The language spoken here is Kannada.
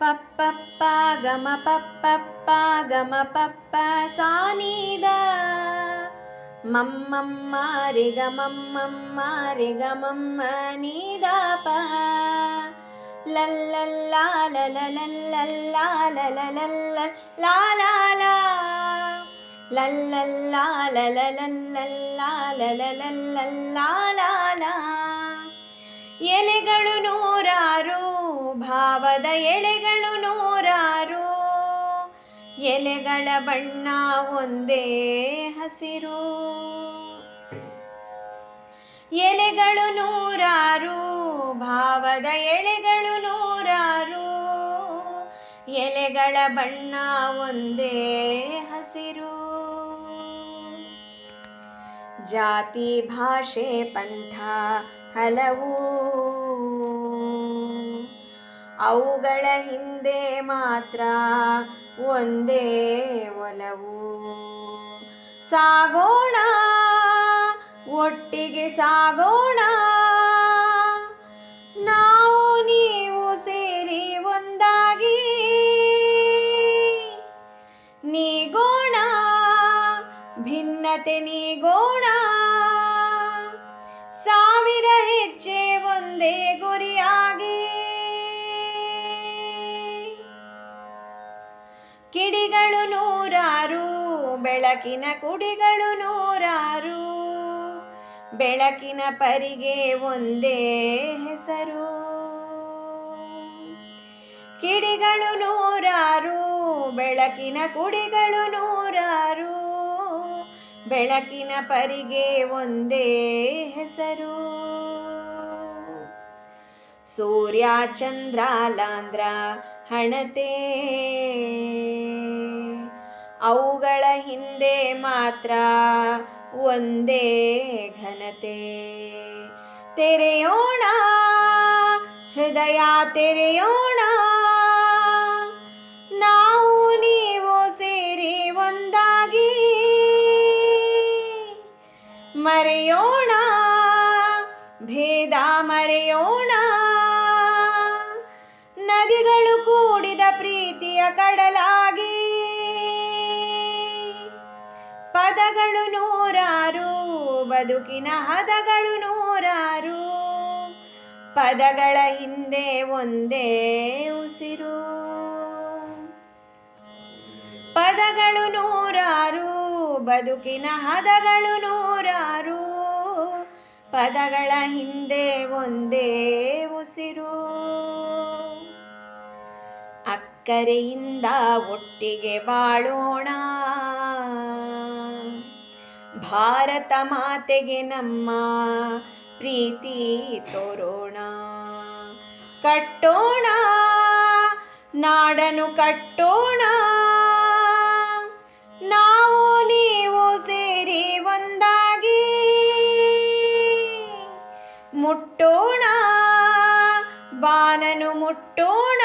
ಪಪ್ಪಪ್ಪ ಗಮ ಪಪ್ಪಪ್ಪ ಗಮ ಪಪ್ಪ ಸಾನಿದ ಮಮ್ಮಮ್ಮ ರೆ ಗಮಮ್ಮಮ್ಮ ರೆ ಗಮಮ್ಮ ನೀದ ಪ ಲಲ್ಲಲ್ಲ ಲಲಲಲ್ಲ ಲಲಲಲ್ಲ ಲಾಲಾಲ ಲಲ್ಲಲ್ಲ ಲಲಲಲ್ಲ ಲಲಲಲ್ಲ ಲಾಲಾಲ. ಎಲೆಗಳು ನೂರಾರು, ಭಾವದ ಎಳೆಗಳು ನೂರಾರು, ಎಲೆಗಳ ಬಣ್ಣ ಒಂದೇ ಹಸಿರು. ಎಲೆಗಳು ನೂರಾರು, ಭಾವದ ಎಳೆಗಳು ನೂರಾರು, ಎಲೆಗಳ ಬಣ್ಣ ಒಂದೇ ಹಸಿರು. ಜಾತಿ ಭಾಷೆ ಪಂಥ ಹಲವು, ಅವುಗಳ ಹಿಂದೆ ಮಾತ್ರ ಒಂದೇ ಒಲವು. ಸಾಗೋಣ ಒಟ್ಟಿಗೆ ಸಾಗೋಣ, ನಾವು ನೀವು ಸೇರಿ ಒಂದಾಗಿ ನೀಗೋಣ, ಭಿನ್ನತೆ ನೀಗೋಣ. ಸಾವಿರ ಹೆಜ್ಜೆ ಒಂದೇ ಗುರಿಯಾಗಿ, ಕಿಡಿಗಳು ನೂರಾರು, ಬೆಳಕಿನ ಕುಡಿಗಳು ನೂರಾರು, ಬೆಳಕಿನ ಪರಿಗೆ ಒಂದೇ ಹೆಸರು. ಕಿಡಿಗಳು ನೂರಾರು, ಬೆಳಕಿನ ಕುಡಿಗಳು ನೂರಾರು, ಬೆಳಕಿನ ಪರಿಗೆ ಒಂದೇ ಹೆಸರು. ಸೂರ್ಯ ಚಂದ್ರ ಲಾಂದ್ರ ಹಣತೆ, ಅವುಗಳ ಹಿಂದೆ ಮಾತ್ರ ಒಂದೇ ಘನತೆ. ತೆರೆಯೋಣ ಹೃದಯ ತೆರೆಯೋಣ, ನಾವು ನೀವು ಸೇರಿ ಒಂದಾಗಿ ಮರೆಯೋಣ, ಭೇದ ಮರೆಯೋಣ. ನದಿಗಳು ಕೂಡಿದ ಪ್ರೀತಿಯ ಕಡಲಾಗಿ, ಪದಗಳು ನೂರಾರು, ಬದುಕಿನ ಹದಗಳು ನೂರಾರು, ಪದಗಳ ಹಿಂದೆ ಒಂದೇ ಉಸಿರು. ಪದಗಳು ನೂರಾರು, ಬದುಕಿನ ಹದಗಳು ನೂರಾರು, ಪದಗಳ ಹಿಂದೆ ಒಂದೇ ಉಸಿರು. ಅಕ್ಕರೆಯಿಂದ ಒಟ್ಟಿಗೆ ಬಾಳೋಣ, ಭಾರತ ಮಾತೆಗೆ ನಮ್ಮ ಪ್ರೀತಿ ತೋರೋಣ. ಕಟ್ಟೋಣ ನಾಡನ್ನು ಕಟ್ಟೋಣ, ನಾವು ನೀವು ಸೇರಿ ಒಂದಾಗಿ ಮುಟ್ಟೋಣ ಬಾನನು ಮುಟ್ಟೋಣ.